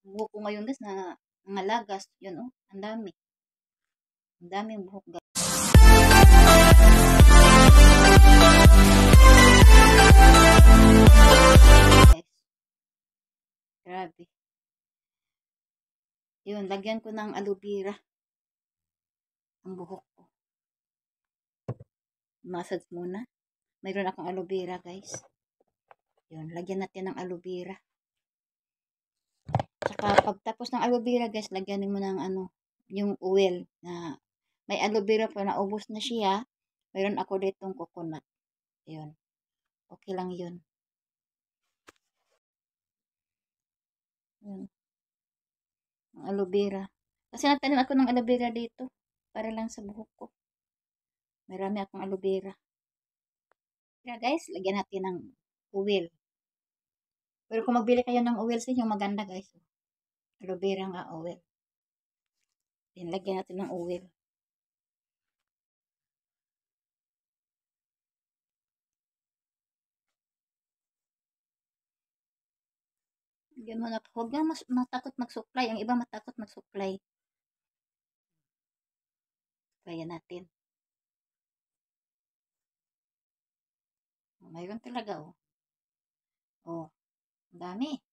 Buhok ko ngayon guys na nangalagas. Yun oh, ang dami. Ang daming buhok guys. Grabe. Yun, lagyan ko ng aloe vera ang buhok ko. Massage muna. Mayroon akong aloe vera guys. Yun, lagyan natin ng aloe vera. Saka pagtapos ng aloe vera guys, lagyan mo ng ano, yung oil na may aloe vera pa, naubos na siya. Mayroon ako ditong coconut. Yun. Okay lang yun. Yun. Ang aloe vera. Kasi nagtanim ako ng aloe vera dito. Para lang sa buhok ko. Marami akong aloe vera. Kaya guys, lagyan natin ng oil. Pero kung magbili kayo ng oil sa inyo, maganda guys. Aloe vera nga oil. Then, lagyan natin ng oil. Lagyan mo na. Huwag na matakot mag-supply. Ang iba matakot mag-supply. Kaya natin. Mayroon talaga oh. Oh, dami.